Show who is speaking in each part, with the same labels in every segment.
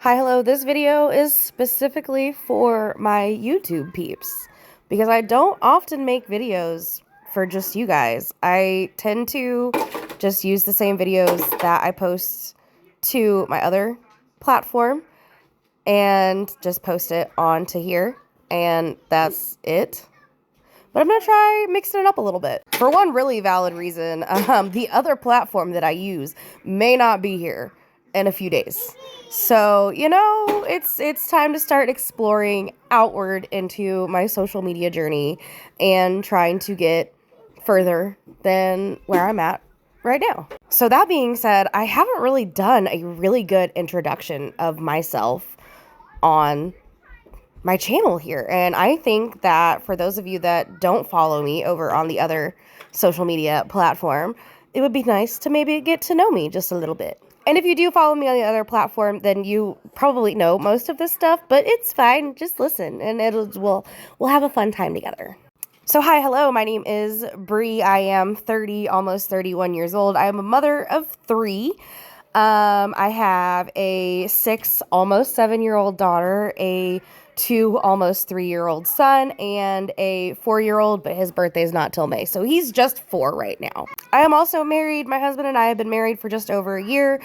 Speaker 1: Hi, hello. This video is specifically for my YouTube peeps because I don't often make videos for just you guys. I tend to just use the same videos that I post to my other platform and just post it onto here, and that's it. But I'm going to try mixing it up a little bit. For one really valid reason, the other platform that I use may not be here in a few days. So, it's time to start exploring outward into my social media journey and trying to get further than where I'm at right now. So that being said, I haven't really done a really good introduction of myself on my channel here. And I think that for those of you that don't follow me over on the other social media platform, it would be nice to maybe get to know me just a little bit. And if you do follow me on the other platform, then you probably know most of this stuff, but it's fine. Just listen and we'll have a fun time together. So hi, hello, my name is Bree. I am 30, almost 31 years old. I am a mother of 3. I have a 6, almost 7-year-old daughter, a 2, almost 3-year-old son, and a 4-year-old, but his birthday's not till May, so he's just 4 right now. I am also married. My husband and I have been married for just over a year.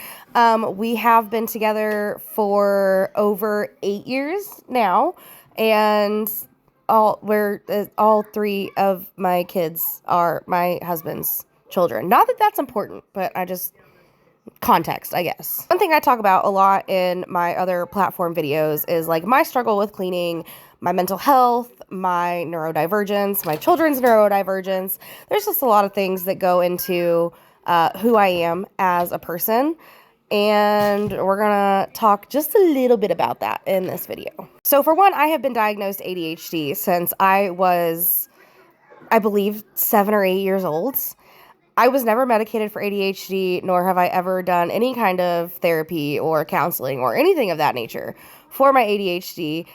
Speaker 1: We have been together for over 8 years now, and all 3 of my kids are my husband's children. Not that that's important, but context, I guess. One thing I talk about a lot in my other platform videos is like my struggle with cleaning, my mental health, my neurodivergence, my children's neurodivergence. There's just a lot of things that go into who I am as a person. And we're gonna talk just a little bit about that in this video. So for one, I have been diagnosed ADHD since I was, I believe, 7 or 8 years old. I was never medicated for ADHD, nor have I ever done any kind of therapy or counseling or anything of that nature for my ADHD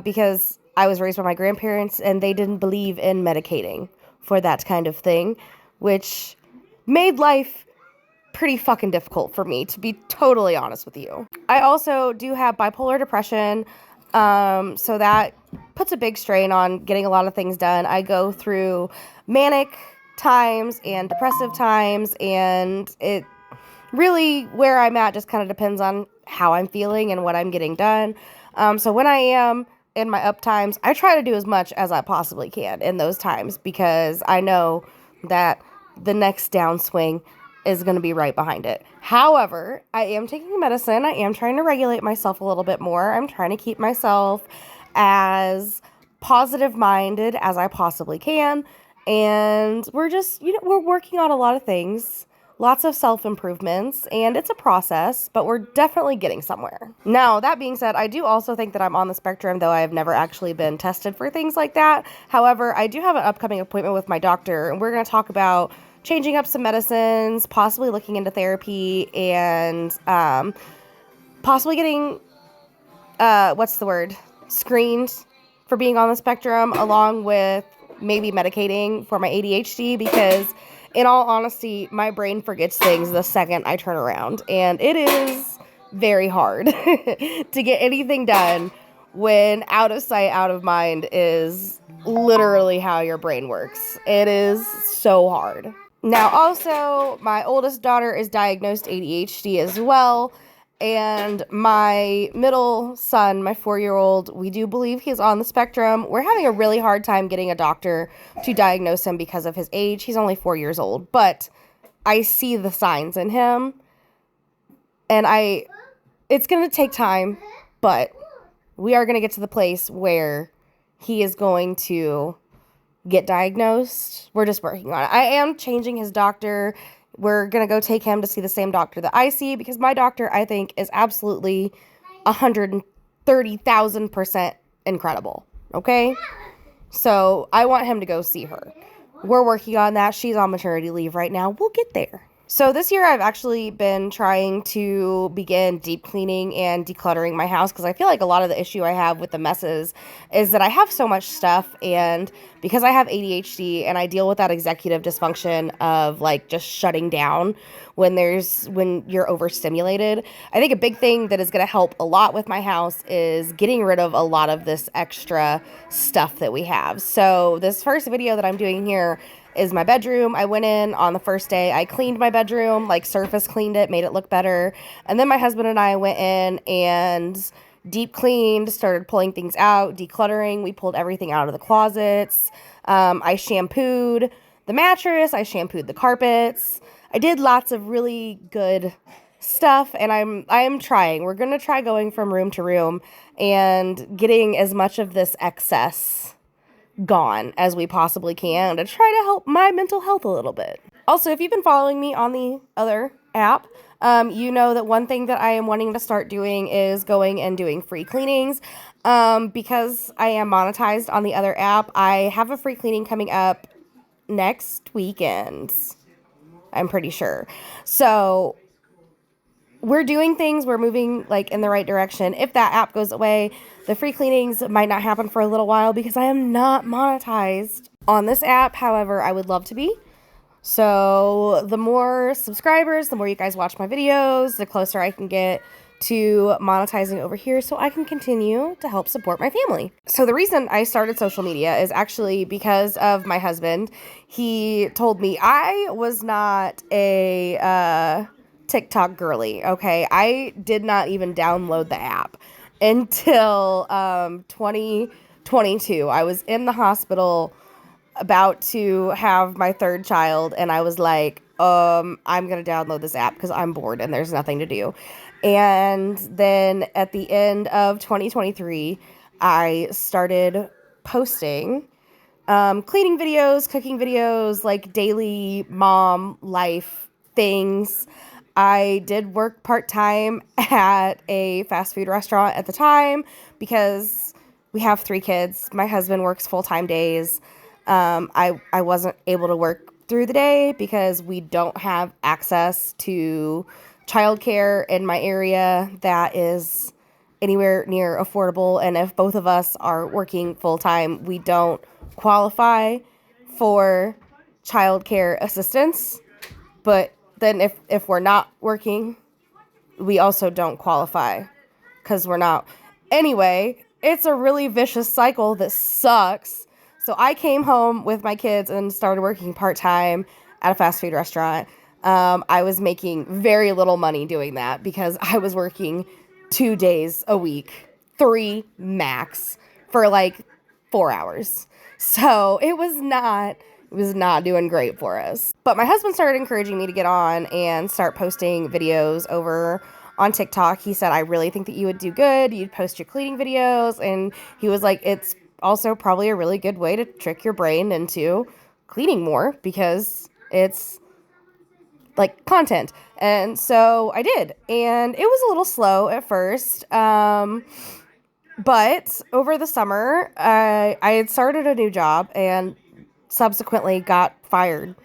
Speaker 1: because I was raised by my grandparents and they didn't believe in medicating for that kind of thing, which made life pretty fucking difficult for me, to be totally honest with you. I also do have bipolar depression, so that puts a big strain on getting a lot of things done. I go through manic times and depressive times, and it really, where I'm at just kind of depends on how I'm feeling and what I'm getting done. So when I am in my up times, I try to do as much as I possibly can in those times because I know that the next downswing is going to be right behind it. However, I am taking medicine. I am trying to regulate myself a little bit more. I'm trying to keep myself as positive minded as I possibly can. And we're just, we're working on a lot of things, lots of self-improvements, and it's a process, but we're definitely getting somewhere. Now, that being said, I do also think that I'm on the spectrum, though I have never actually been tested for things like that. However, I do have an upcoming appointment with my doctor, and we're going to talk about changing up some medicines, possibly looking into therapy, and possibly getting, screened for being on the spectrum, along with maybe medicating for my ADHD, because in all honesty, my brain forgets things the second I turn around, and it is very hard to get anything done when out of sight, out of mind is literally how your brain works. It is so hard. Now, also, my oldest daughter is diagnosed ADHD as well, and my middle son, my 4-year-old, we do believe he's on the spectrum. We're having a really hard time getting a doctor to diagnose him because of his age. He's only 4 years old, but I see the signs in him, and it's going to take time, but we are going to get to the place where he is going to get diagnosed. We're just working on it. I am changing his doctor. We're going to go take him to see the same doctor that I see, because my doctor, I think, is absolutely 130,000% incredible. Okay? So I want him to go see her. We're working on that. She's on maternity leave right now. We'll get there. So this year I've actually been trying to begin deep cleaning and decluttering my house because I feel like a lot of the issue I have with the messes is that I have so much stuff, and because I have ADHD and I deal with that executive dysfunction of like just shutting down when you're overstimulated. I think a big thing that is going to help a lot with my house is getting rid of a lot of this extra stuff that we have. So this first video that I'm doing here is my bedroom. I went in on the first day. I cleaned my bedroom, like surface cleaned it, made it look better. And then my husband and I went in and deep cleaned, started pulling things out, decluttering. We pulled everything out of the closets. I shampooed the mattress. I shampooed the carpets. I did lots of really good stuff, and I am trying. We're going to try going from room to room and getting as much of this excess gone as we possibly can to try to help my mental health a little bit. Also, if you've been following me on the other app, you know that one thing that I am wanting to start doing is going and doing free cleanings. Because I am monetized on the other app, I have a free cleaning coming up next weekend, I'm pretty sure. So we're doing things, we're moving like in the right direction. If that app goes away, the free cleanings might not happen for a little while because I am not monetized on this app. However, I would love to be. So the more subscribers, the more you guys watch my videos, the closer I can get to monetizing over here so I can continue to help support my family. So the reason I started social media is actually because of my husband. He told me I was not a TikTok girly, okay? I did not even download the app until 2022. I was in the hospital about to have my third child, and I was like, I'm gonna download this app because I'm bored and there's nothing to do. And then at the end of 2023, I started posting cleaning videos, cooking videos, like daily mom life things. I did work part-time at a fast food restaurant at the time because we have 3 kids. My husband works full-time days. I wasn't able to work through the day because we don't have access to childcare in my area that is anywhere near affordable. And if both of us are working full-time, we don't qualify for childcare assistance. But then if we're not working, we also don't qualify because we're not. Anyway, it's a really vicious cycle that sucks. So I came home with my kids and started working part-time at a fast food restaurant. I was making very little money doing that because I was working 2 days a week, 3 max, for like 4 hours. So it was not doing great for us. But my husband started encouraging me to get on and start posting videos over on TikTok. He said, I really think that you would do good. You'd post your cleaning videos. And he was like, it's also probably a really good way to trick your brain into cleaning more because it's like content. And so I did. And it was a little slow at first. But over the summer, I had started a new job and subsequently got fired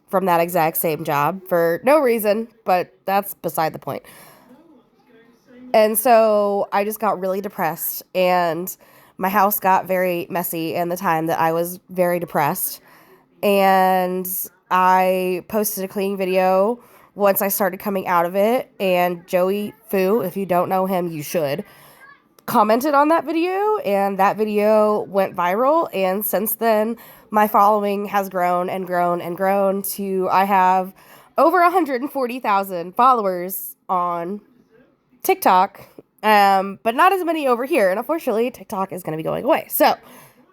Speaker 1: from that exact same job for no reason, but that's beside the point. And so I just got really depressed, and my house got very messy in the time that I was very depressed. And I posted a cleaning video once I started coming out of it, and Joey Fu, if you don't know him, you should, commented on that video, and that video went viral. And since then, my following has grown and grown and grown to I have over 140,000 followers on TikTok, but not as many over here. And unfortunately, TikTok is going to be going away. So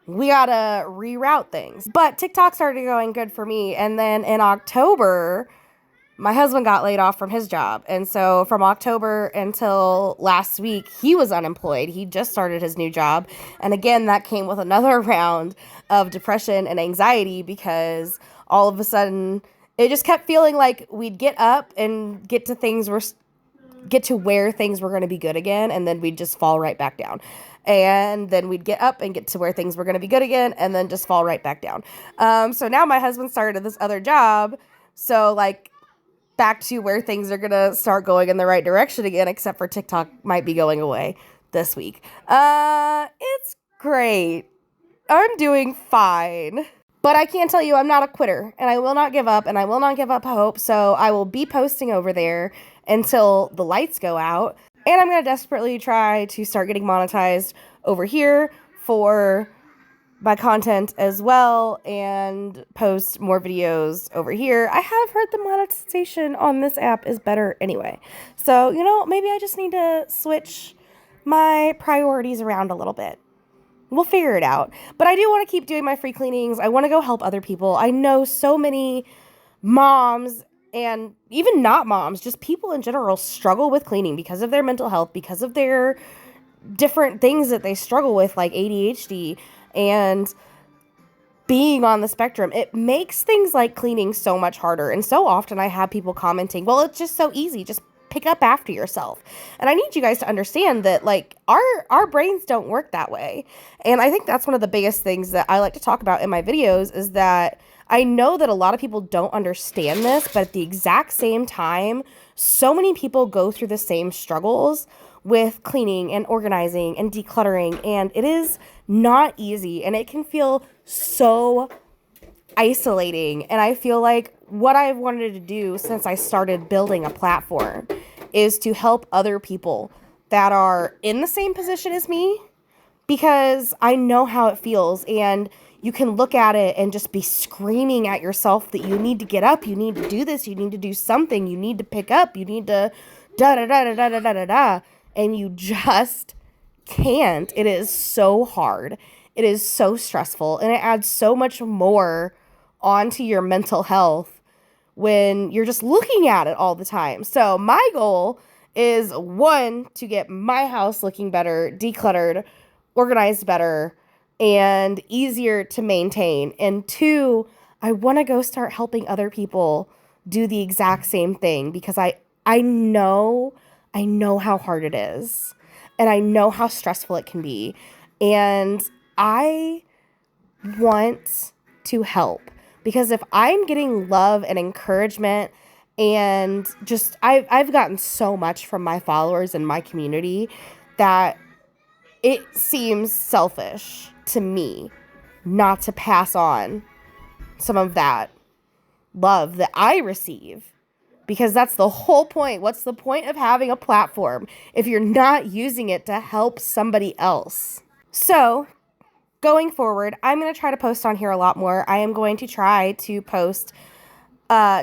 Speaker 1: we gotta reroute things. But TikTok started going good for me. And then in October, my husband got laid off from his job. And so from October until last week, he was unemployed. He just started his new job. And again, that came with another round of depression and anxiety because all of a sudden it just kept feeling like we'd get up and get to where things were going to be good again, and then we'd just fall right back down. And then we'd get up and get to where things were going to be good again, and then just fall right back down. So now my husband started this other job. So like back to where things are going to start going in the right direction again, except for TikTok might be going away this week. It's great. I'm doing fine. But I can tell you I'm not a quitter, and I will not give up, and I will not give up hope, so I will be posting over there until the lights go out, and I'm going to desperately try to start getting monetized over here for my content as well, and post more videos over here. I have heard the monetization on this app is better anyway, so, you know, maybe I just need to switch my priorities around a little bit. We'll figure it out. But I do want to keep doing my free cleanings. I want to go help other people. I know so many moms and even not moms, just people in general struggle with cleaning because of their mental health, because of their different things that they struggle with, like ADHD and being on the spectrum. It makes things like cleaning so much harder. And so often I have people commenting, well, it's just so easy. Just pick up after yourself. And I need you guys to understand that, like, our brains don't work that way. And I think that's one of the biggest things that I like to talk about in my videos, is that I know that a lot of people don't understand this, but at the exact same time, so many people go through the same struggles with cleaning and organizing and decluttering, and it is not easy, and it can feel so isolating. And I feel like what I've wanted to do since I started building a platform is to help other people that are in the same position as me, because I know how it feels, and you can look at it and just be screaming at yourself that you need to get up, you need to do this, you need to do something, you need to pick up, you need to da da da da da da da da, and you just can't. It is so hard. It is so stressful, and it adds so much more onto your mental health when you're just looking at it all the time. So my goal is, one, to get my house looking better, decluttered, organized better, and easier to maintain. And two, I want to go start helping other people do the exact same thing, because I know how hard it is, and I know how stressful it can be. And I want to help, because if I'm getting love and encouragement, and just I've gotten so much from my followers and my community that it seems selfish to me not to pass on some of that love that I receive, because that's the whole point. What's the point of having a platform if you're not using it to help somebody else? So going forward, I'm going to try to post on here a lot more. I am going to try to post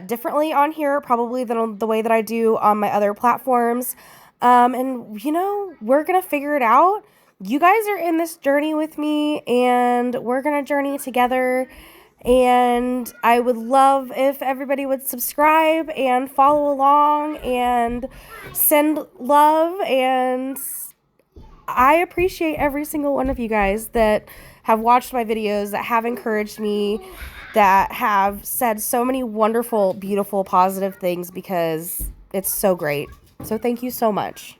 Speaker 1: differently on here, probably than the way that I do on my other platforms. And, you know, we're going to figure it out. You guys are in this journey with me, and we're going to journey together. And I would love if everybody would subscribe and follow along and send love. And I appreciate every single one of you guys that have watched my videos, that have encouraged me, that have said so many wonderful, beautiful, positive things, because it's so great. So thank you so much.